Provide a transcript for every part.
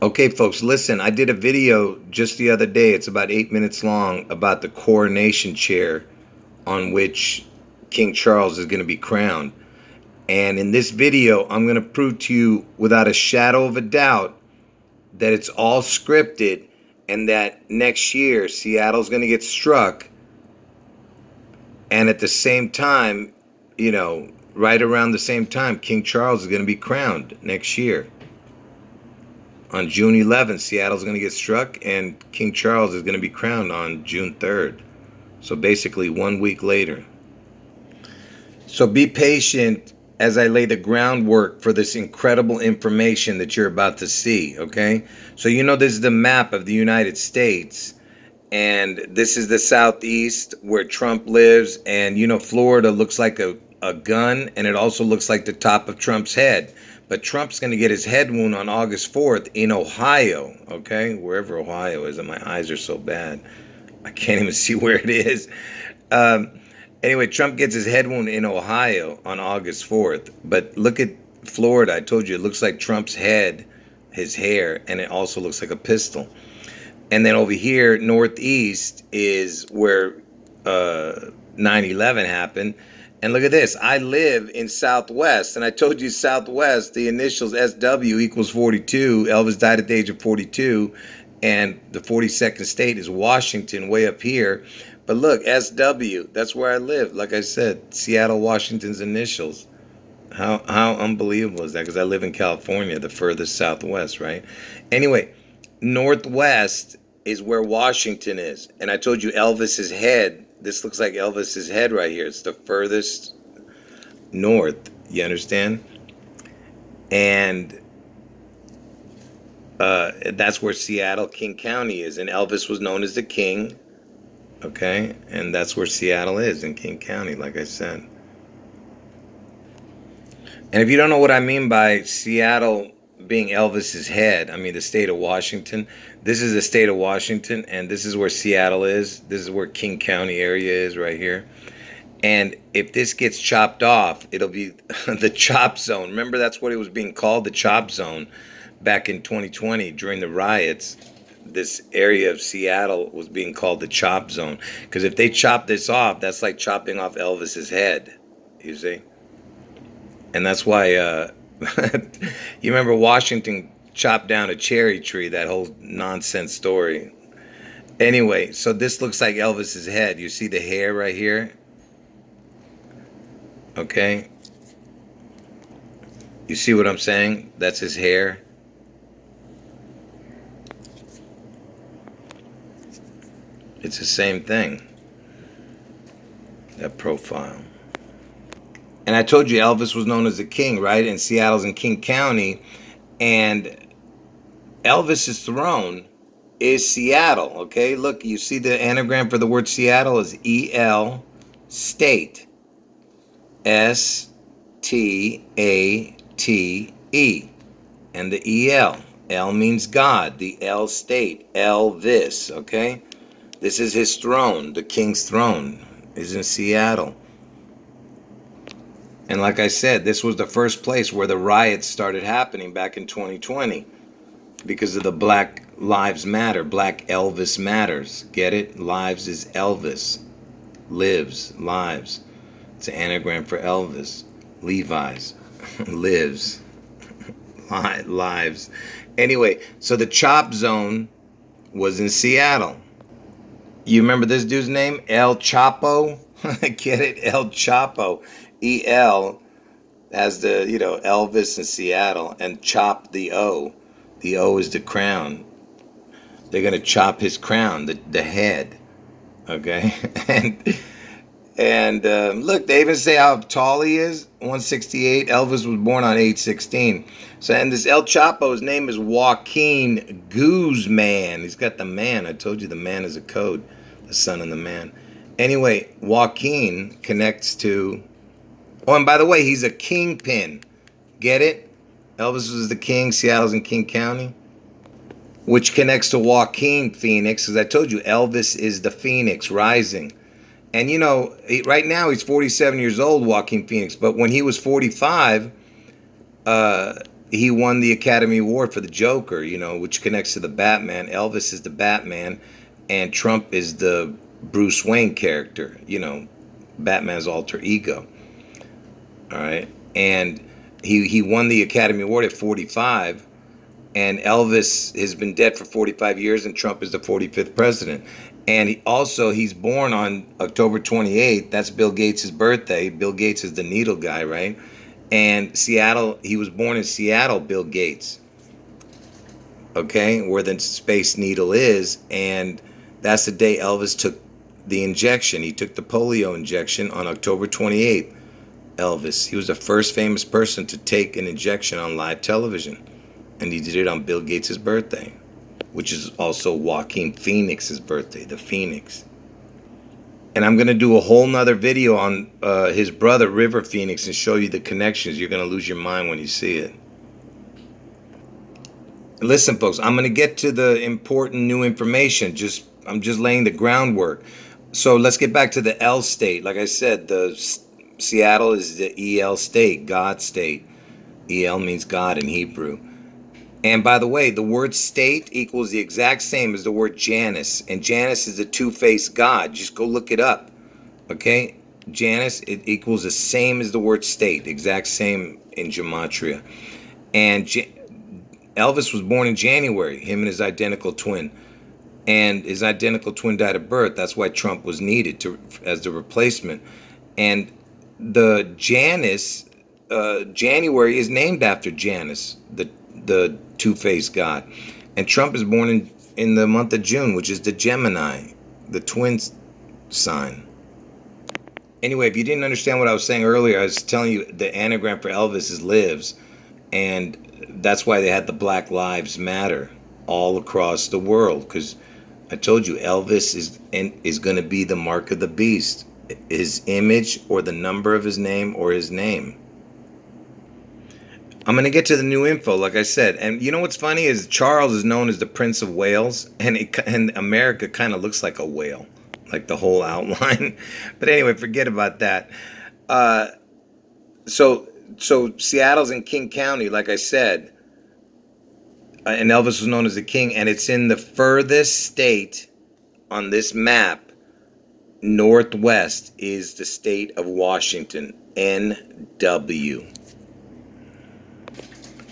Okay, folks, listen, I did a video just the other day. It's about 8 minutes long about the coronation chair on which King Charles is going to be crowned. And in this video, I'm going to prove to you without a shadow of a doubt that it's all scripted and that next year Seattle's going to get struck. And at the same time, right around the same time, King Charles is going to be crowned next year. On June 11th, Seattle's going to get struck, and King Charles is going to be crowned on June 3rd. So basically 1 week later. So be patient as I lay the groundwork for this incredible information that you're about to see, okay? So this is the map of the United States, and this is the southeast where Trump lives, and Florida looks like a gun, and it also looks like the top of Trump's head. But Trump's going to get his head wound on August 4th in Ohio, okay? Wherever Ohio is, and my eyes are so bad. I can't even see where it is. Anyway, Trump gets his head wound in Ohio on August 4th. But look at Florida. I told you, it looks like Trump's head, his hair, and it also looks like a pistol. And then over here, northeast, is where 9/11 happened. And look at this. I live in Southwest, and I told you Southwest, the initials SW equals 42. Elvis died at the age of 42, and the 42nd state is Washington, way up here. But look, SW, that's where I live. Like I said, Seattle, Washington's initials. How unbelievable is that? Because I live in California, the furthest southwest, right? Anyway, northwest is where Washington is. And I told you Elvis's head. This looks like Elvis's head right here. It's the furthest north. You understand? And that's where Seattle, King County is. And Elvis was known as the king. Okay? And that's where Seattle is, in King County, like I said. And if you don't know what I mean by Seattle being Elvis's head, I mean the state of Washington. This is the state of Washington, and this is where Seattle is. This is where King County area is, right here. And if this gets chopped off, it'll be the chop zone. Remember, that's what it was being called, the chop zone, back in 2020 during the riots. This area of Seattle was being called the chop zone. Because if they chop this off, that's like chopping off Elvis's head, you see? And that's why, you remember Washington chopped down a cherry tree, that whole nonsense story. Anyway, so this looks like Elvis's head. You see the hair right here? Okay? You see what I'm saying? That's his hair. It's the same thing. That profile. And I told you Elvis was known as the king, right? And Seattle's in King County. And Elvis's throne is Seattle, okay? Look, you see the anagram for the word Seattle is E-L, state. S-T-A-T-E. And the E-L. L means God. The L state. ELVIS, okay? This is his throne. The king's throne is in Seattle. And like I said, this was the first place where the riots started happening back in 2020 because of the Black Lives Matter. Black Elvis matters. Get it? Lives is Elvis. Lives. Lives. It's an anagram for Elvis. Levi's. Lives. Lives. Anyway, so the chop zone was in Seattle. You remember this dude's name? El Chapo? Get it? El Chapo. E-L has the, Elvis in Seattle, and chop the O. The O is the crown. They're going to chop his crown, the head. Okay? And look, they even say how tall he is, 168. Elvis was born on 8/16. So, and this El Chapo, his name is Joaquin Guzman. He's got the man. I told you the man is a code. The son and the man. Anyway, Joaquin connects to... Oh, and by the way, he's a kingpin. Get it? Elvis was the king. Seattle's in King County. Which connects to Joaquin Phoenix. Because I told you, Elvis is the Phoenix rising. And, right now he's 47 years old, Joaquin Phoenix. But when he was 45, he won the Academy Award for the Joker, you know, which connects to the Batman. Elvis is the Batman, and Trump is the Bruce Wayne character, you know, Batman's alter ego. All right, and he won the Academy Award at 45, and Elvis has been dead for 45 years, and Trump is the 45th president. And he's born on October 28th. That's Bill Gates' birthday. Bill Gates is the needle guy, right? And Seattle, he was born in Seattle, Bill Gates, okay, where the Space Needle is. And that's the day Elvis took the injection. He took the polio injection on October 28th. Elvis, he was the first famous person to take an injection on live television. And he did it on Bill Gates' birthday, which is also Joaquin Phoenix's birthday, the Phoenix. And I'm going to do a whole nother video on his brother, River Phoenix, and show you the connections. You're going to lose your mind when you see it. Listen, folks, I'm going to get to the important new information. I'm just laying the groundwork. So let's get back to the L state. Like I said, Seattle is the EL state, God state. EL means God in Hebrew. And by the way, the word state equals the exact same as the word Janus. And Janus is a two-faced God. Just go look it up. Okay? Janus, it equals the same as the word state. Exact same in gematria. And Elvis was born in January, him and his identical twin. And his identical twin died of birth. That's why Trump was needed as the replacement. And the Janus, January is named after Janus, the two-faced God. And Trump is born in the month of June, which is the Gemini, the twin sign. Anyway, if you didn't understand what I was saying earlier, I was telling you the anagram for Elvis is lives. And that's why they had the Black Lives Matter all across the world. Because I told you, Elvis is going to be the mark of the beast. His image or the number of his name or his name. I'm going to get to the new info, like I said. And you know what's funny is Charles is known as the Prince of Wales, and America kind of looks like a whale, like the whole outline. But anyway, forget about that. So Seattle's in King County, like I said, and Elvis was known as the king, and it's in the furthest state on this map. Northwest is the state of Washington, NW.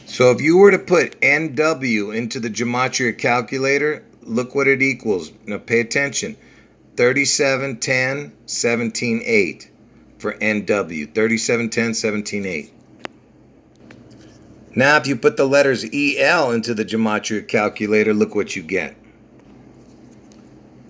So if you were to put NW into the gematria calculator, look what it equals. Now pay attention. 37, 10, 17, 8 for NW. 37, 10, 17, 8. Now if you put the letters EL into the gematria calculator, look what you get.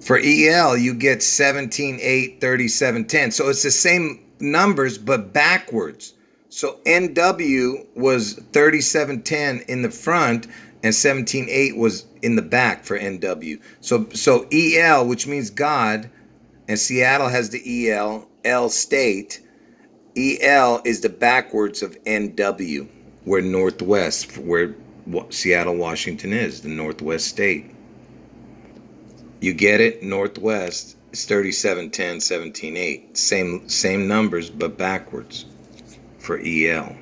For EL, you get 17, 8, 37, 10. So it's the same numbers, but backwards. So NW was 3710 in the front and 178 was in the back for NW. So EL, which means God, and Seattle has the L state. EL is the backwards of NW, where Northwest, where Seattle, Washington is, the Northwest state. You get it? Northwest is 3710, 178. Same numbers, but backwards. For EL.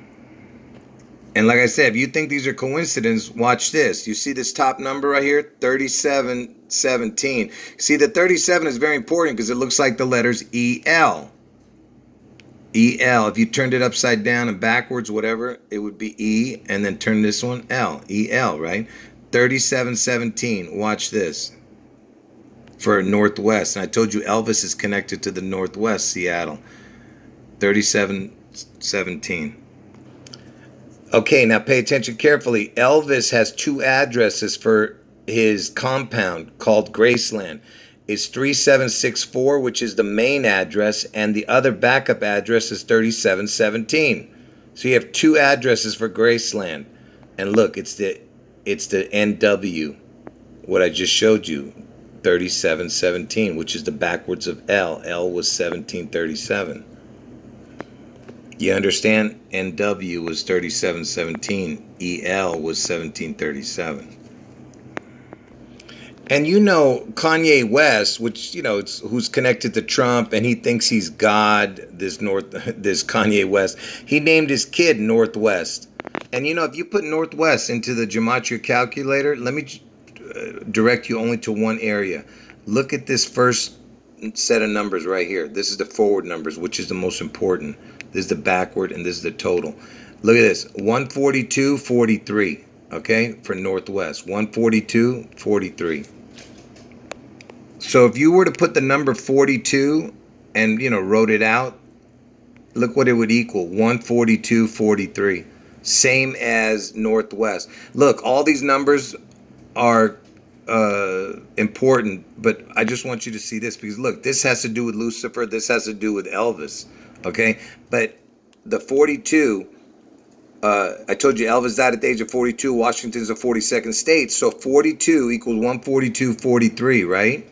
And like I said, if you think these are coincidence, watch this. You see this top number right here, 3717. See, the 37 is very important because it looks like the letters EL. EL. If you turned it upside down and backwards, whatever, it would be E, and then turn this one L. EL, right? 3717. Watch this. For Northwest. And I told you Elvis is connected to the Northwest, Seattle. 3717. Okay, now pay attention carefully. Elvis has two addresses for his compound called Graceland. It's 3764, which is the main address, and the other backup address is 3717. So you have two addresses for Graceland. And look, it's the NW, what I just showed you, 3717, which is the backwards of L. L was 1737. You understand? NW was 3717. EL was 1737. And you know Kanye West, which, you know, who's connected to Trump, and he thinks he's God, this Kanye West. He named his kid Northwest. And if you put Northwest into the gematria calculator, let me direct you only to one area. Look at this first set of numbers right here. This is the forward numbers, which is the most important. This is the backward, and this is the total. Look at this, 142.43. Okay, for Northwest, 142.43. So if you were to put the number 42 and wrote it out, look what it would equal, 142.43. Same as Northwest. Look, all these numbers are important, but I just want you to see this, because look, this has to do with Lucifer, this has to do with Elvis, okay? But the 42, I told you Elvis died at the age of 42. Washington's the 42nd state, so 42 equals 142.43, right?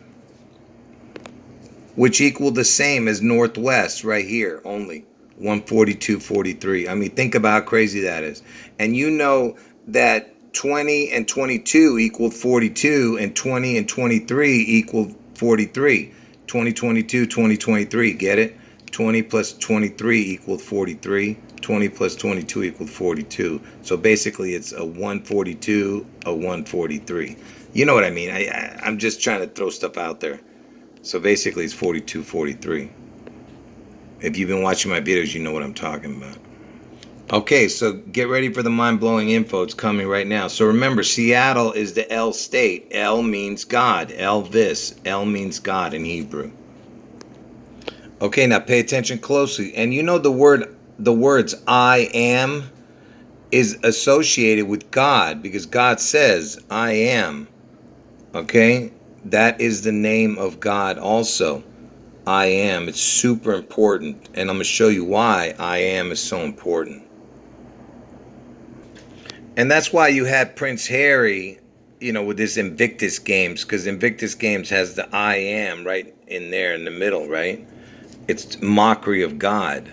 Which equal the same as Northwest right here, only 142.43. I mean, think about how crazy that is. And you know that 20 and 22 equaled 42, and 20 and 23 equaled 43. 2022, 2023, get it? 20 plus 23 equaled 43. 20 plus 22 equaled 42. So basically it's a 142, a 143. You know what I mean? I'm just trying to throw stuff out there. So basically it's 42.43. If you've been watching my videos, you know what I'm talking about. Okay, so get ready for the mind-blowing info. It's coming right now. So remember, Seattle is the L state. L means God. ELVIS. L means God in Hebrew. Okay, now pay attention closely. And the words I am is associated with God, because God says I am. Okay? That is the name of God also. I am. It's super important. And I'm going to show you why I am is so important. And that's why you had Prince Harry, with his Invictus Games, because Invictus Games has the I am right in there in the middle, right? It's mockery of God.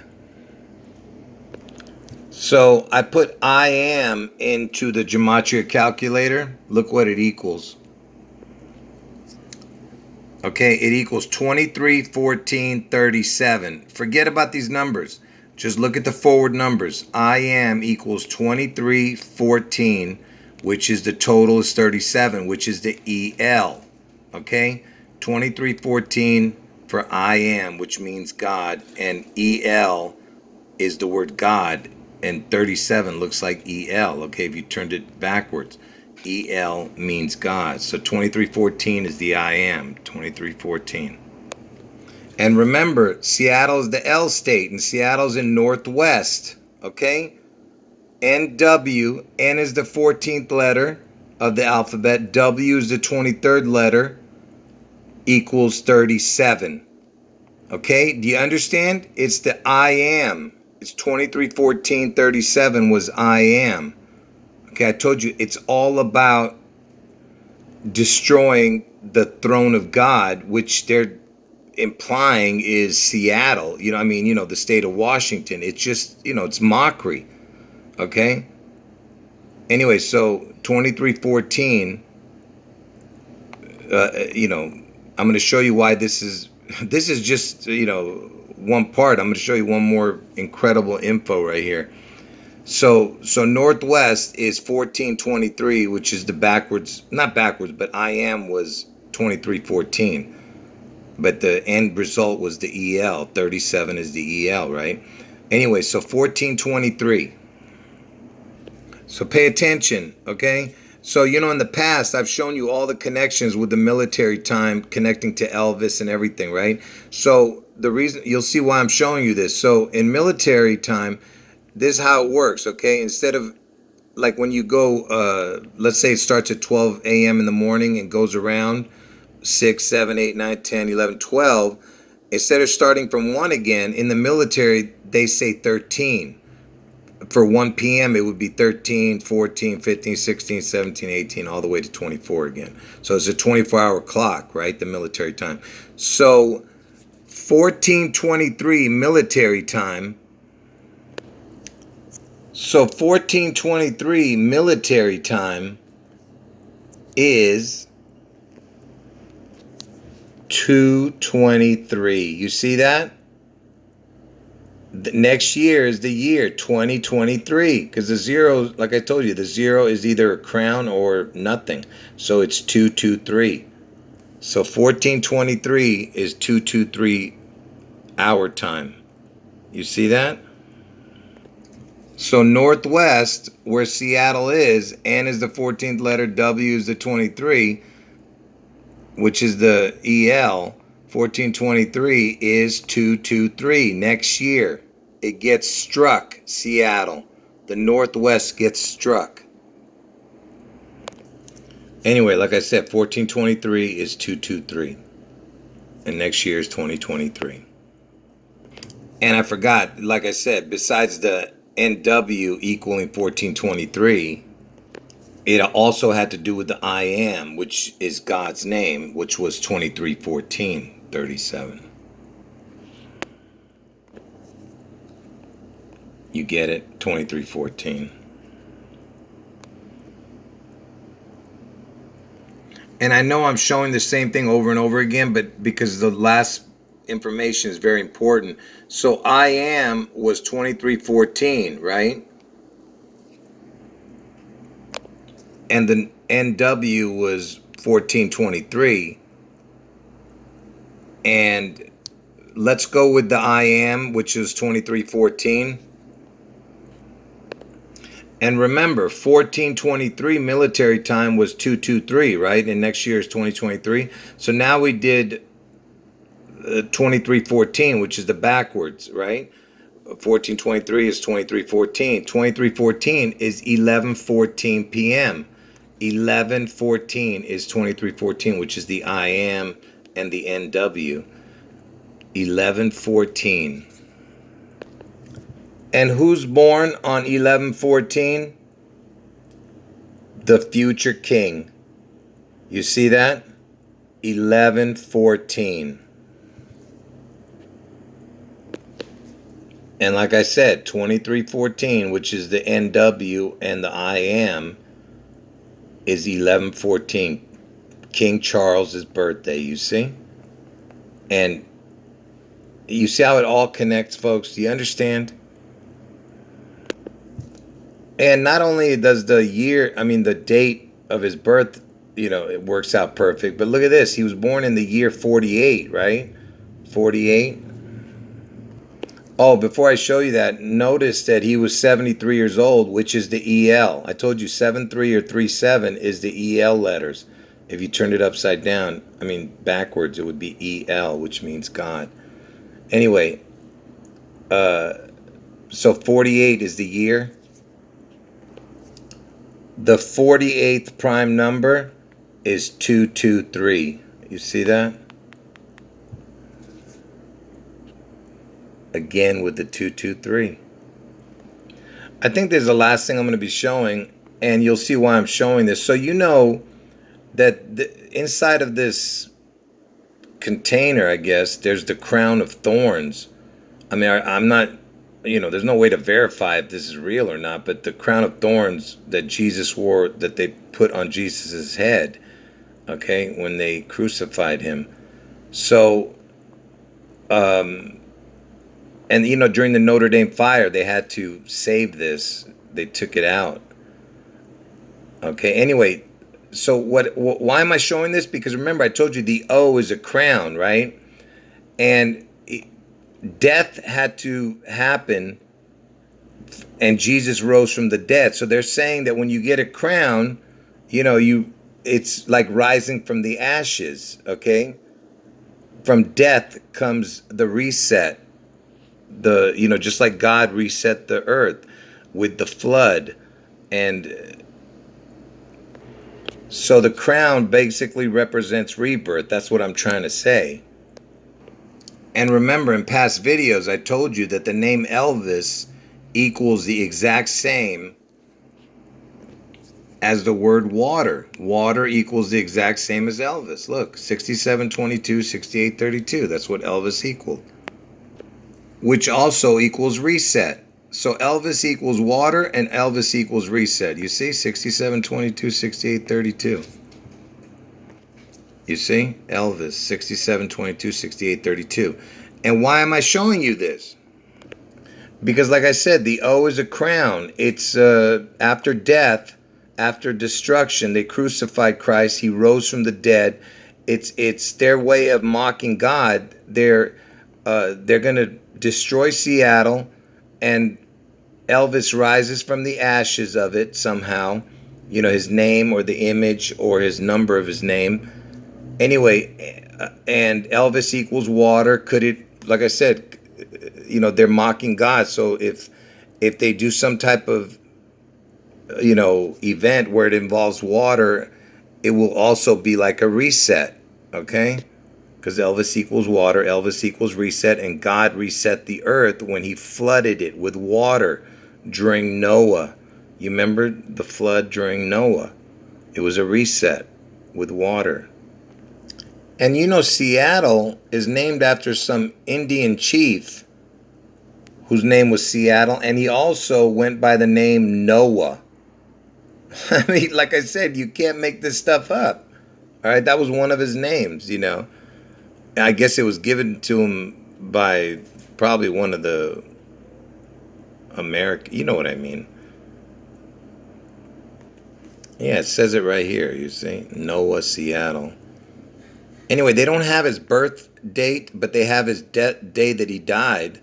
So I put I am into the gematria calculator. Look what it equals. Okay, it equals 23, 14, 37. Forget about these numbers. Just look at the forward numbers. I am equals 23, 14, which is the total is 37, which is the EL. Okay, 23, 14 for I am, which means God, and EL is the word God, and 37 looks like EL. Okay, if you turned it backwards. EL means God. So 2314 is the I am. 2314. And remember, Seattle is the L state, and Seattle's in Northwest. Okay? NW. N is the 14th letter of the alphabet. W is the 23rd letter. Equals 37. Okay? Do you understand? It's the I am. It's 2314 37 was I am. Okay, I told you it's all about destroying the throne of God, which they're implying is Seattle. The state of Washington. It's just, it's mockery. Okay? Anyway, so 2314, I'm going to show you why this is just, one part. I'm going to show you one more incredible info right here. So Northwest is 1423, which is the not backwards, but I am was 2314. But the end result was the EL. 37 is the EL, right? Anyway, so 1423. So pay attention, okay? So, in the past, I've shown you all the connections with the military time connecting to Elvis and everything, right? So the reason, you'll see why I'm showing you this. So in military time, this is how it works, okay? Instead of, like when you go, let's say it starts at 12 a.m. in the morning and goes around 6, 7, 8, 9, 10, 11, 12. Instead of starting from 1 again, in the military, they say 13. For 1 p.m., it would be 13, 14, 15, 16, 17, 18, all the way to 24 again. So it's a 24-hour clock, right? The military time. So 1423 military time. So 1423 military time is 2:23. You see that? The next year is the year 2023, because the zero, like I told you, the zero is either a crown or nothing. So it's 223. So 1423 is 223 hour time. You see that? So northwest, where Seattle is, N is the 14th letter, W is the 23, which is the EL. 1423 is 223 next year. It gets struck, Seattle. The northwest gets struck. Anyway, like I said, 1423 is 223. And next year is 2023. And I forgot, like I said, besides the NW equaling 1423, it also had to do with the I am, which is God's name, which was 23:14:37. You get it? 23:14. And I know I'm showing the same thing over and over again, but because the last information is very important. So I am was 23:14, right? And the NW was 14:23. And let's go with the I am, which is 23:14. And remember, 1423 military time was 223, right? And next year is 2023. So now we did 2314, which is the backwards, right? 1423 is 2314. 2314 is 11:14 p.m. 11:14 is 2314, which is the I am and the NW. 11:14. And who's born on 11:14? The future king. You see that? 11:14. And like I said, 23:14, which is the NW and the I am, is 11:14. King Charles's birthday, you see? And you see how it all connects, folks? Do you understand? And not only does the date of his birth, it works out perfect. But look at this. He was born in the year 48, right? 48. Oh, before I show you that, notice that he was 73 years old, which is the EL. I told you 73 or 37 is the EL letters. If you turned it upside down, backwards, it would be EL, which means God. Anyway, so 48 is the year. The 48th prime number is 223. You see that? Again with the 223. I think there's the last thing I'm going to be showing, and you'll see why I'm showing this. So you know that inside of this container, I guess, there's the crown of thorns. I'm not, there's no way to verify if this is real or not, but the crown of thorns that Jesus wore, that they put on Jesus's head, okay, when they crucified him. So, and during the Notre Dame fire, they had to save this. They took it out. Okay, anyway, so why am I showing this? Because remember, I told you the O is a crown, right? And death had to happen, and Jesus rose from the dead. So they're saying that when you get a crown, it's like rising from the ashes, okay? From death comes the reset. Just like God reset the earth with the flood. And so the crown basically represents rebirth. That's what I'm trying to say. And remember, in past videos, I told you that the name Elvis equals the exact same as the word water. Water equals the exact same as Elvis. Look, 6722, 6832. That's what Elvis equaled. Which also equals reset. So Elvis equals water and Elvis equals reset. You see? 6722, 6832. You see? Elvis, 6722, 6832. And why am I showing you this? Because, like I said, the O is a crown. It's after death, after destruction, they crucified Christ. He rose from the dead. It's their way of mocking God. They're gonna destroy Seattle, and Elvis rises from the ashes of it somehow. You know, his name or the image or his number of his name. Anyway, and Elvis equals water. Could it, like I said, you know, they're mocking God. So if they do some type of, you know, event where it involves water, it will also be like a reset. Okay? Because Elvis equals water, Elvis equals reset, and God reset the earth when he flooded it with water during Noah. You remember the flood during Noah? It was a reset with water. And you know, Seattle is named after some Indian chief whose name was Seattle, and he also went by the name Noah. I mean, like I said, you can't make this stuff up. All right, that was one of his names, you know. I guess it was given to him by probably one of the American, you know what I mean. Yeah, it says it right here, you see. Noah, Seattle. Anyway, they don't have his birth date, but they have his day that he died,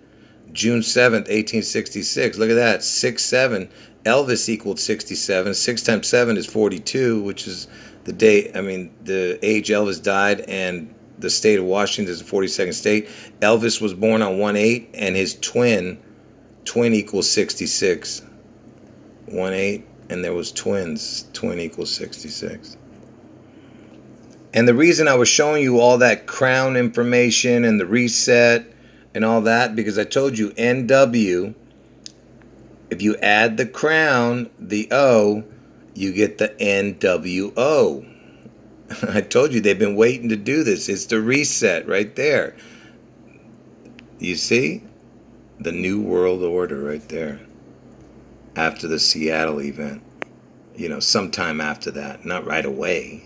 June 7th, 1866. Look at that, 6-7. Elvis equaled 67. 6 times 7 is 42, which is the day, I mean, the age Elvis died, and the state of Washington is the 42nd state. Elvis was born on 1/8, and his twin equals 66. 1/8, and there was twins. Twin equals 66. And the reason I was showing you all that crown information and the reset and all that, because I told you NW, if you add the crown, the O, you get the NWO. I told you they've been waiting to do this. It's the reset right there. You see? The New World Order right there. After the Seattle event. You know, sometime after that. Not right away.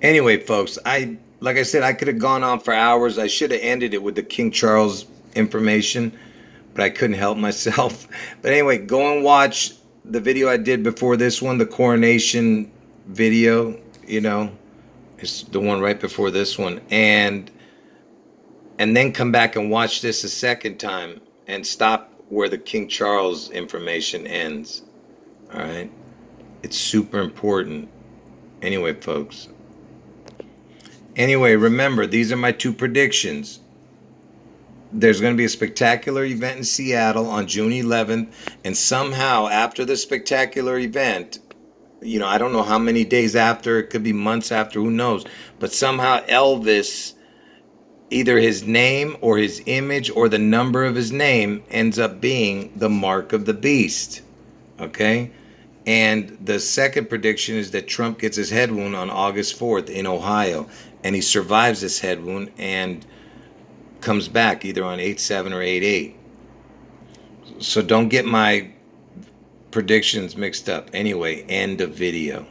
Anyway, folks, like I said, I could have gone on for hours. I should have ended it with the King Charles information, but I couldn't help myself. But anyway, go and watch the video I did before this one, the coronation video, you know. It's the one right before this one. And then come back and watch this a second time and stop where the King Charles information ends. All right? It's super important. Anyway, folks. Anyway, remember, these are my two predictions. There's going to be a spectacular event in Seattle on June 11th, and somehow after the spectacular event, you know, I don't know how many days after, it could be months after, who knows, but somehow Elvis, either his name or his image or the number of his name ends up being the mark of the beast. Okay? And the second prediction is that Trump gets his head wound on August 4th in Ohio, and he survives this head wound and comes back either on 8-7 or 8-8. So don't get my predictions mixed up. Anyway, end of video.